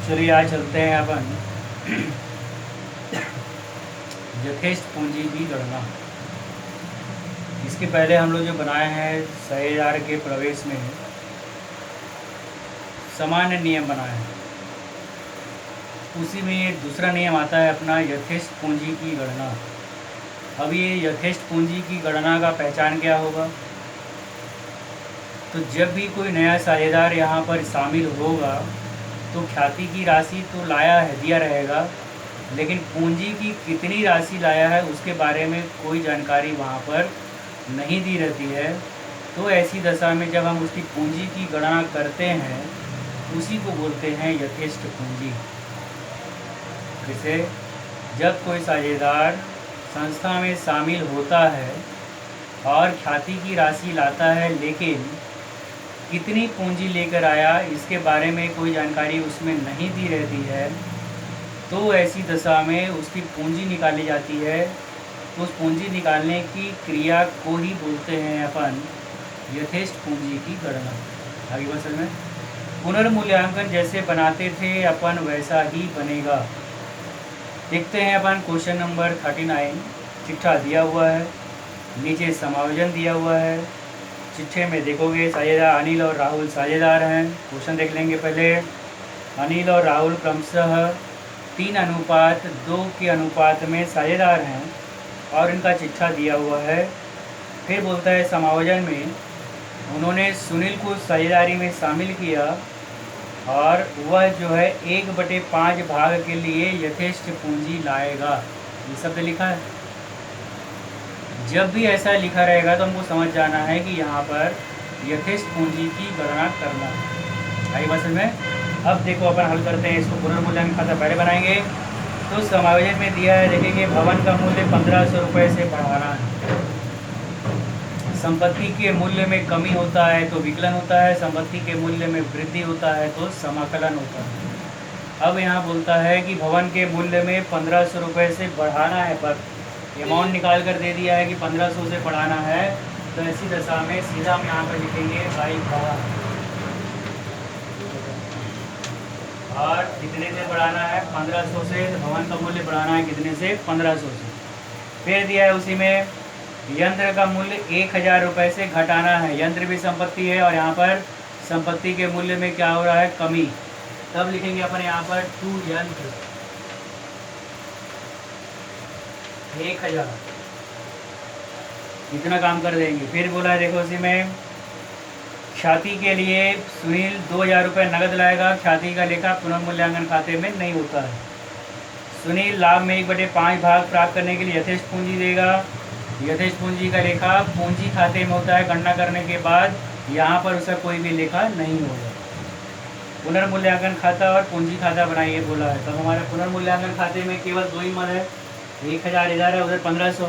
चलिए आज चलते हैं अपन यथेष्ट पूंजी की गणना। इसके पहले हम लोग जो बनाए हैं शेयरधारक के प्रवेश में सामान्य नियम बनाए हैं, उसी में ये दूसरा नियम आता है अपना यथेष्ट पूंजी की गणना। अब ये यथेष्ट पूंजी की गणना का पहचान क्या होगा? तो जब भी कोई नया साझेदार यहाँ पर शामिल होगा तो ख्याति की राशि तो लाया है, दिया रहेगा, लेकिन पूंजी की कितनी राशि लाया है उसके बारे में कोई जानकारी वहाँ पर नहीं दी रहती है। तो ऐसी दशा में जब हम उसकी पूंजी की गणना करते हैं उसी को बोलते हैं यथेष्ट पूंजी। जैसे जब कोई साझेदार संस्था में शामिल होता है और ख्याति की राशि लाता है, लेकिन कितनी पूंजी लेकर आया इसके बारे में कोई जानकारी उसमें नहीं दी रहती है, तो ऐसी दशा में उसकी पूंजी निकाली जाती है। तो उस पूंजी निकालने की क्रिया को ही बोलते हैं अपन यथेष्ट पूंजी की गणना। आगे बसल में पुनर्मूल्यांकन जैसे बनाते थे अपन वैसा ही बनेगा। देखते हैं अपन क्वेश्चन नंबर 39। चिट्ठा दिया हुआ है, नीचे समायोजन दिया हुआ है। चिट्ठे में देखोगे साझेदार अनिल और राहुल साझेदार हैं। क्वेश्चन देख लेंगे पहले। अनिल और राहुल क्रमशः 3:2 के अनुपात में साझेदार हैं और इनका चिट्ठा दिया हुआ है। फिर बोलता है समायोजन में उन्होंने सुनील को साझेदारी में शामिल किया और वह जो है 1/5 भाग के लिए यथेष्ट पूंजी लाएगा। ये शब्द लिखा है। जब भी ऐसा लिखा रहेगा तो हमको समझ जाना है कि यहाँ पर यथेष्ट पूंजी की गणना करना है। आई बात में। अब देखो अपन हल करते हैं इसको। पुनर्मूल्यांकन खाता पहले बनाएंगे तो समायोजन में दिया है, देखेंगे भवन का मूल्य 1500 रुपये से बढ़ाना है। संपत्ति के मूल्य में कमी होता है तो विकलन होता है, संपत्ति के मूल्य में वृद्धि होता है तो समाकलन होता है। अब यहाँ बोलता है कि भवन के मूल्य में 1500 रुपये से बढ़ाना है, पर अमाउंट निकाल कर दे दिया है कि 1500 से बढ़ाना है। तो ऐसी दशा में सीधा हम यहाँ पर लिखेंगे बाई भवन, और कितने से बढ़ाना है? 1500 से। भवन का मूल्य बढ़ाना है कितने से? 1500 से। फिर दिया है उसी में यंत्र का मूल्य 1000 रुपये से घटाना है। यंत्र भी संपत्ति है और यहाँ पर संपत्ति के मूल्य में क्या हो रहा है? कमी। तब लिखेंगे अपन यहाँ पर टू यंत्र 1000, इतना काम कर देंगे। फिर बोला है देखो उसी में ख्याति के लिए सुनील 2000 रुपये नगद लाएगा। ख्याति का लेखा पुनर्मूल्यांकन खाते में नहीं होता है। सुनील लाभ में 1/5 भाग प्राप्त करने के लिए यथेष्ट पूंजी देगा। यथेष्ट पूंजी का लेखा पूंजी खाते में होता है। गणना करने के बाद यहाँ पर उसका कोई भी लेखा नहीं होगा। पुनर्मूल्यांकन खाता और पूंजी खाता बनाइए बोला है। तब हमारे पुनर्मूल्यांकन खाते में केवल 2 ही मद है, 1000 इधर है, उधर 1500।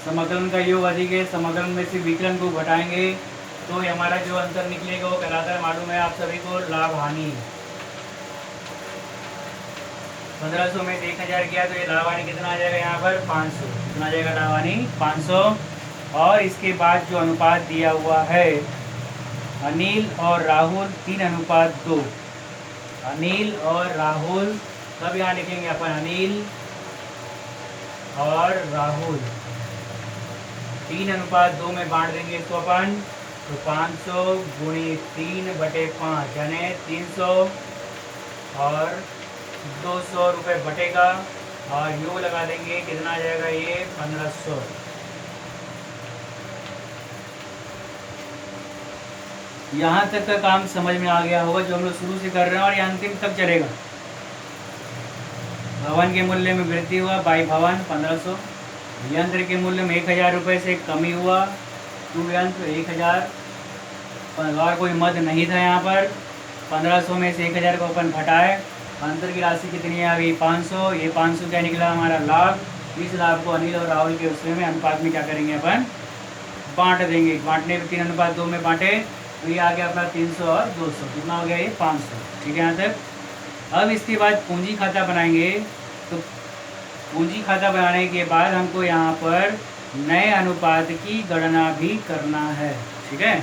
समाकलन का योग अधिक है, समाकलन में से विकलन को घटाएंगे तो ये हमारा जो अंतर निकलेगा वो कहलाता है, मालूम है आप सभी को, लाभ हानि। 1500 में से 1000 किया तो ये लाभ हानि कितना आ जाएगा? यहाँ पर 500। कितना आ जाएगा लाभ हानि? 500। और इसके बाद जो अनुपात दिया हुआ है अनिल और राहुल 3:2। अनिल और राहुल, तब यहाँ लिखेंगे अपन अनिल और राहुल 3:2 में बांट देंगे इसको अपन। तो 500 गुणी 3/5 यानी 300 और 200 रुपये बटेगा और योग लगा देंगे, कितना आ जाएगा ये? 1500। यहाँ तक का काम समझ में आ गया होगा जो हम लोग शुरू से कर रहे हैं और ये अंतिम तक चलेगा। भवन के मूल्य में वृद्धि हुआ बाई भवन 1500। यंत्र के मूल्य में 1000 रुपये से कमी हुआ, टू यंत्र 1000। और कोई मद नहीं था यहाँ पर। 1500 में से 1000 को अपन घटाए, अंतर की राशि कितनी आ गई? 500। ये 500 क्या निकला? हमारा लाभ। इस लाभ को अनिल और राहुल के उसमें अनुपात में क्या करेंगे अपन? बांट देंगे। बांटने में 3:2 में बांटे तो ये आ गया अपना 300 और 200। कितना हो गया ये? 500। ठीक है यहाँ तक। अब इसके बाद पूंजी खाता बनाएंगे। तो पूंजी खाता बनाने के बाद हमको यहाँ पर नए अनुपात की गणना भी करना है। ठीक है,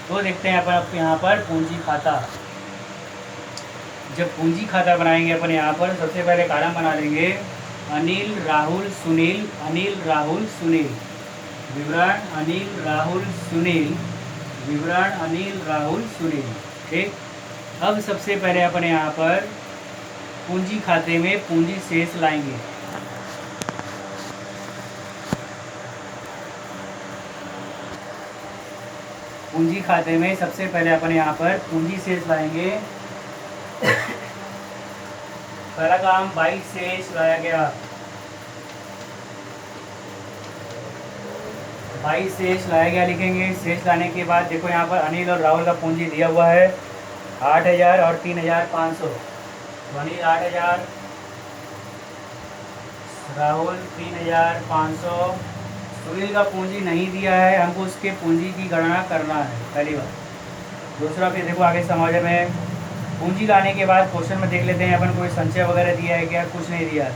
तो देखते हैं अपन यहाँ पर पूंजी खाता। जब पूंजी खाता बनाएंगे अपन यहाँ पर सबसे पहले कॉलम बना लेंगे अनिल राहुल सुनील, अनिल राहुल सुनील, विवरण अनिल राहुल सुनील, विवरण अनिल राहुल सुनील। ठीक, अब सबसे पहले अपन यहाँ पर पूंजी खाते में पूंजी शेष लाएंगे। पूंजी खाते में सबसे पहले अपन यहाँ पर पूंजी शेष लाएंगे। पहला काम 22 शेष लाया गया, 22 शेष लाया गया लिखेंगे। शेष लाने के बाद देखो यहाँ पर अनिल और राहुल का पूंजी दिया हुआ है 8000 और 3500। अनिल 8000, राहुल 3500। सुनील का पूंजी नहीं दिया है, हमको उसके पूंजी की गणना करना है पहली बार। दूसरा फिर देखो आगे समझ में पूंजी लाने के बाद क्वेश्चन में देख लेते हैं अपन कोई संचय वगैरह दिया है क्या, कुछ नहीं दिया है।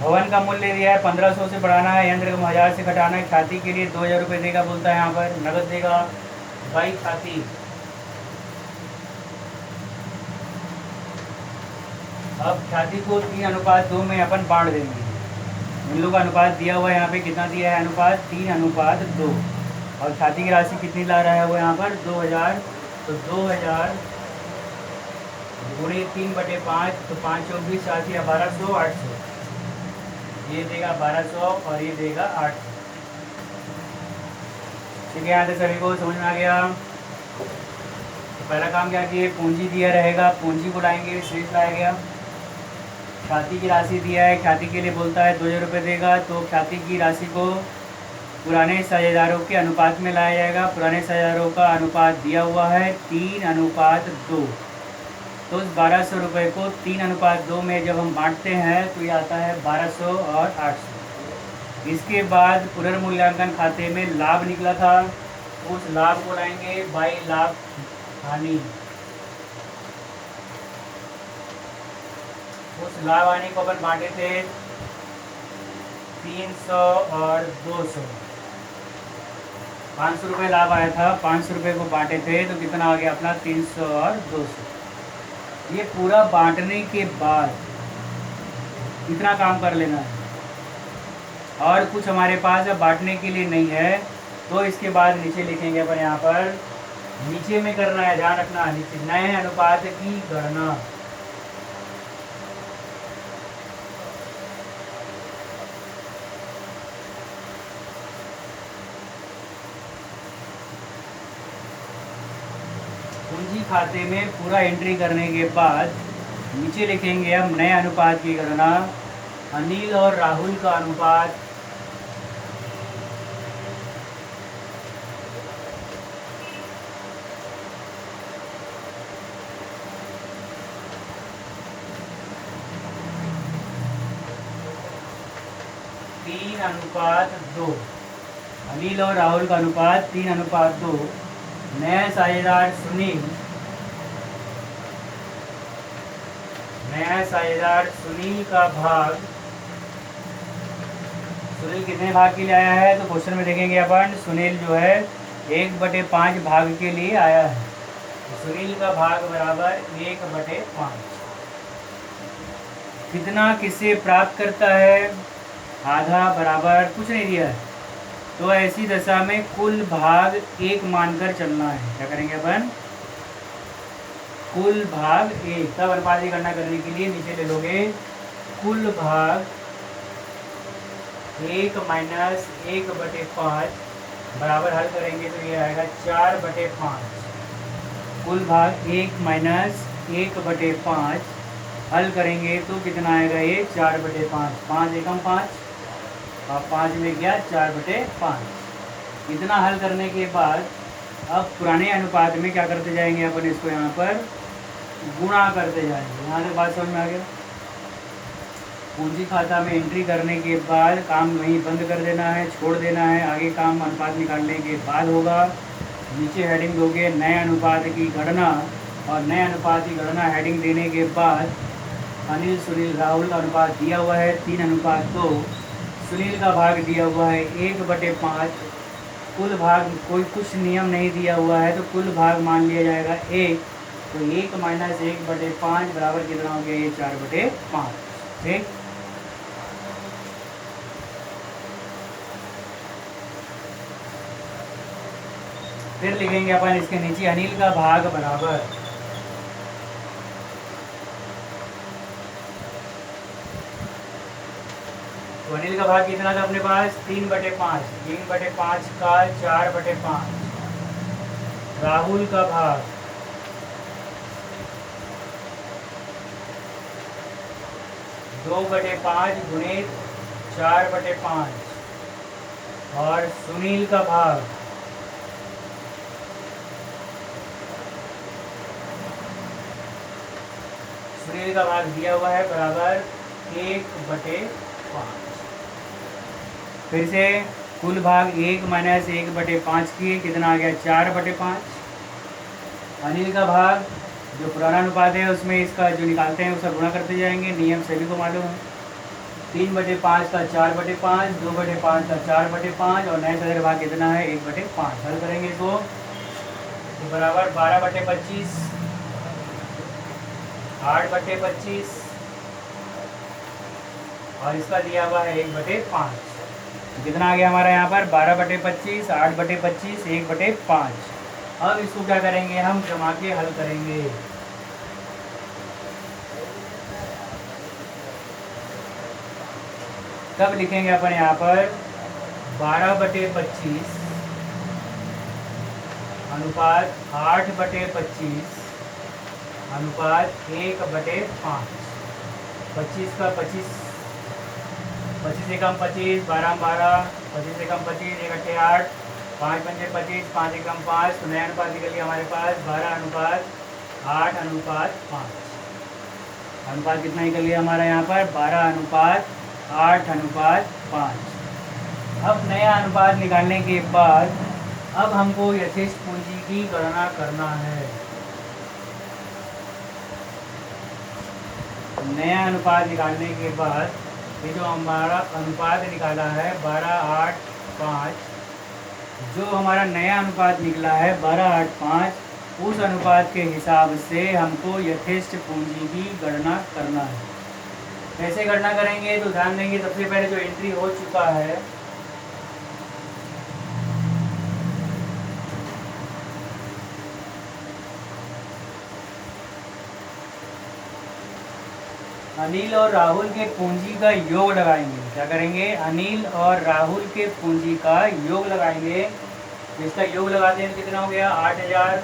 भवन का मूल्य दिया है 1500 से बढ़ाना है, यंत्र को 1000 से घटाना है, ख्याति के लिए 2000 रुपये देगा बोलता है यहाँ पर, नगद देगा बाई ख्याति। अब ख्याति को 3:2 में अपन बांट देंगे। इन लोगों का अनुपात दिया हुआ है यहाँ पे, कितना दिया है अनुपात 3:2, और ख्याति की राशि कितनी ला रहा है वो यहाँ पर 2000। तो 2000 गुणे 3/5, तो 5 24 7 1200 800, ये देगा 1200 और ये देगा 800। ठीक है, यहाँ तक सभी को समझ में आ गया। तो पहला काम क्या किए, पूंजी दिया रहेगा, पूंजी को लाएंगे, शेष लाया गया। ख्याति की राशि दिया है, ख्याति के लिए बोलता है 2000 रुपये देगा, तो ख्याति की राशि को पुराने साझेदारों के अनुपात में लाया जाएगा। पुराने साझेदारों का अनुपात दिया हुआ है 3:2, तो उस 1200 रुपये को 3:2 में जब हम बांटते हैं तो ये आता है 1200 और 800। इसके बाद पुनर्मूल्यांकन खाते में लाभ निकला था, उस लाभ को लाएंगे बाई लाभ हानि। उस लाभ हानि को अपन बांटे थे 300 और 200। 500 रुपये लाभ आया था, 500 रुपये को बांटे थे तो कितना आ गया अपना 300 और 200। ये पूरा बांटने के बाद इतना काम कर लेना है, और कुछ हमारे पास अब बांटने के लिए नहीं है, तो इसके बाद नीचे लिखेंगे अपन यहाँ पर, नीचे में करना है, ध्यान रखना, नीचे नए अनुपात की गणना। पूंजी खाते में पूरा एंट्री करने के बाद नीचे लिखेंगे अब नए अनुपात की गणना। अनिल और राहुल का अनुपात तीन अनुपात 2। अनिल और राहुल का अनुपात 3:2। नया साझेदार सुनील, नया साझेदार सुनील का भाग, सुनील कितने भाग के लिए आया है, तो क्वेश्चन में देखेंगे अपन, सुनील जो है 1/5 भाग के लिए आया है। तो सुनील का भाग बराबर 1/5। कितना किससे प्राप्त करता है, आधा बराबर कुछ नहीं दिया है, तो ऐसी दशा में कुल भाग 1 मानकर चलना है। क्या करेंगे अपन, कुल भाग 1। तब अनुपात की गणना करने के लिए नीचे ले लोगे कुल भाग 1 माइनस 1/5 बराबर, हल करेंगे तो ये आएगा 4/5। कुल भाग 1 माइनस 1/5 हल करेंगे तो कितना आएगा, ये 4/5। 5 एकम 5 और 5 में गया 4/5। इतना हल करने के बाद अब पुराने अनुपात में क्या करते जाएंगे अपन, इसको यहाँ पर गुणा करते जाएंगे। यहाँ से बात समझ में आ गया। पूंजी खाता में एंट्री करने के बाद काम वहीं बंद कर देना है, छोड़ देना है, आगे काम अनुपात निकालने के बाद होगा। नीचे हेडिंग दोगे नए अनुपात की गणना, और नए अनुपात की गणना हेडिंग देने के बाद अनिल सुनील राहुल का अनुपात दिया हुआ है 3:2। सुनील का भाग दिया हुआ है 1/5। कुल भाग कोई कुछ नियम नहीं दिया हुआ है, तो कुल भाग मान लिया जाएगा 1, तो 1-1/5 बराबर कितना हो गया, ये 4/5। ठीक, फिर लिखेंगे अपन इसके नीचे अनिल का भाग बराबर, तो अनिल का भाग कितना था अपने पास, 3/5। 3/5 का 4/5। राहुल का भाग 2/5 गुणित 4/5। और सुनील का भाग दिया हुआ है बराबर 1/5। फिर से कुल भाग 1-1/5 किए, कितना आ गया, 4/5। अनिल का भाग जो पुराना अनुपात है उसमें इसका जो निकालते हैं उसका गुणा करते जाएंगे, नियम सभी को मालूम है। 3/5 का 4/5, 2/5 का 4/5 और नए सदर भाग कितना है, 1/5। हल करेंगे इसको तो बराबर 12/25, 8/25 और इसका दिया हुआ है 1/5। कितना आ गया हमारा यहाँ पर, 12/25, 8/25, 1/5। अब इसको क्या करेंगे, हम जमा के हल करेंगे। तब लिखेंगे अपन यहाँ पर 12/25 अनुपात 8/25 अनुपात 1/5। 25 का 25, 25 एकम 25, 12 12, 25 एकम 25, 1 8, 5×5 = 25, 5 एकम 5। तो नया अनुपात निकल गया हमारे पास 12:8:5। अनुपात कितना निकल गया हमारा यहाँ पर, 12:8:5। अब नया अनुपात निकालने के बाद अब हमको यथेष्ट पूंजी की गणना करना है। नया अनुपात निकालने के बाद ये जो हमारा अनुपात निकाला है 12:8:5, जो हमारा नया अनुपात निकला है 12:8:5, उस अनुपात के हिसाब से हमको यथेष्ट पूंजी की गणना करना है। कैसे गणना करेंगे तो ध्यान देंगे, सबसे पहले जो एंट्री हो चुका है अनिल और राहुल के पूंजी का योग लगाएंगे। क्या करेंगे, अनिल और राहुल के पूंजी का योग लगाएंगे। इसका योग लगाते हैं तो कितना हो गया, 8,000,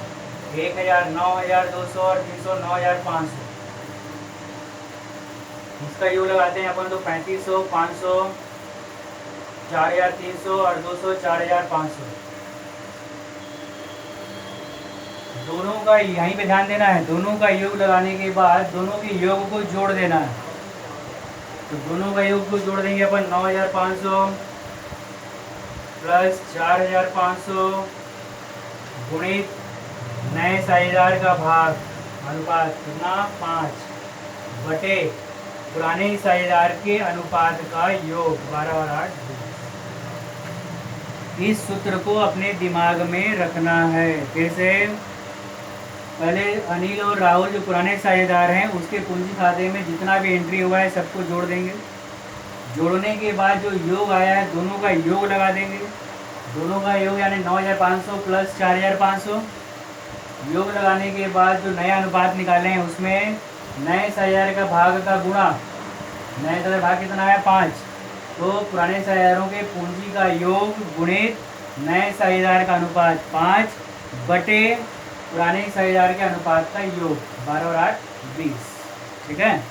1,000, 9,200 और 300, 9,500। इसका योग लगाते हैं अपन तो 3,500, 500, 4,300 और 200, 4,500। दोनों का यहीं पे ध्यान देना है, दोनों का योग लगाने के बाद दोनों के योग को जोड़ देना है। तो दोनों का योग को जोड़ देंगे अपन, 9,500 प्लस 4,500 गुणित नए साझेदार का भाग अनुपात कितना, 5 बटे पुराने साझेदार के अनुपात का योग 12 और 8। इस सूत्र को अपने दिमाग में रखना है। फिर से पहले अनिल और राहुल जो पुराने साझेदार हैं उसके पूंजी खाते में जितना भी एंट्री हुआ है सबको जोड़ देंगे। जोड़ने के बाद जो योग आया है दोनों का योग लगा देंगे। दोनों का योग यानी 9,500 प्लस 4,500। योग लगाने के बाद जो नया अनुपात निकाले हैं उसमें नए साझेदार का भाग का गुणा, नए साझेदार भाग कितना है, 5। तो पुराने साझेदारों के पूंजी का योग गुणित नए साझेदार का अनुपात 5 बटे पुराने साझेदार के अनुपात का योग 12 और 8 20। ठीक है,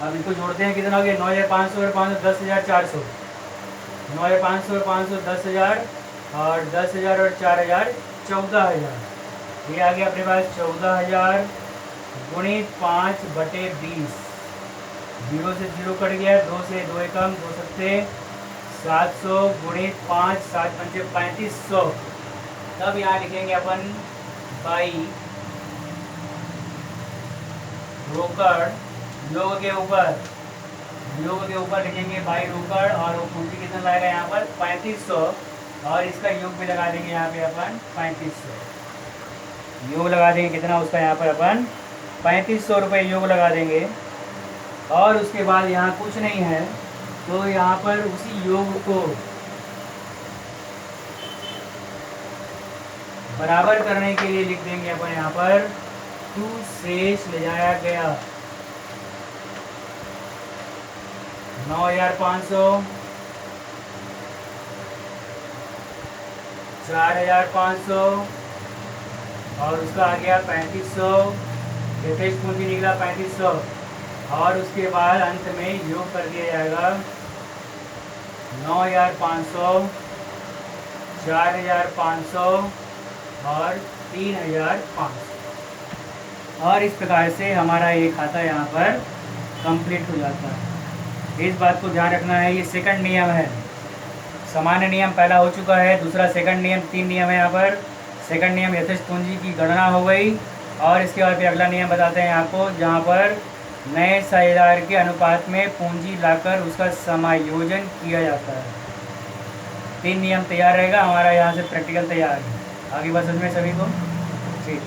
अब इसको जोड़ते हैं, कितना हो गया, 9,500 और 500 10,400। 9,500 और 500 10,000 और 10,000 और 4,000 14,000। ये आ गया अपने पास 14,000 गुणित 5 बटे 20। 0 से 0 कट गया, 2 से 2 एकम, 2 सत्ते 700 गुणित 5, 7 पंचे 3500। तब यहाँ लिखेंगे अपन बाई रोकड़, योग के ऊपर लिखेंगे बाई रोकड़, और वो पूंजी कितना लाएगा यहाँ पर 3500 और इसका योग भी लगा देंगे यहाँ पे अपन 3500। योग लगा देंगे कितना उसका, यहाँ पर अपन 3500 रुपये योग लगा देंगे। और उसके बाद यहाँ कुछ नहीं है तो यहाँ पर उसी योग को बराबर करने के लिए लिख देंगे अपन यहाँ पर टू शेष ले जाया गया 9500, 4500 और उसका आ गया 3500, यथेष्ट पूंजी निकला 3500। और उसके बाद अंत में योग कर दिया जाएगा 9500, 4500 और 3500। और इस प्रकार से हमारा ये खाता यहाँ पर कंप्लीट हो जाता है। इस बात को ध्यान रखना है, ये सेकंड नियम है। सामान्य नियम पहला हो चुका है, दूसरा सेकंड नियम, 3 नियम है यहाँ पर। सेकंड नियम यथेष्ट पूंजी की गणना हो गई। और इसके बाद फिर अगला नियम बताते हैं आपको, जहाँ पर नए साझेदार के अनुपात में पूंजी लाकर उसका समायोजन किया जाता है। 3 नियम तैयार रहेगा हमारा, यहाँ से प्रैक्टिकल तैयार है। आगे बात समझ में सभी को? ठीक।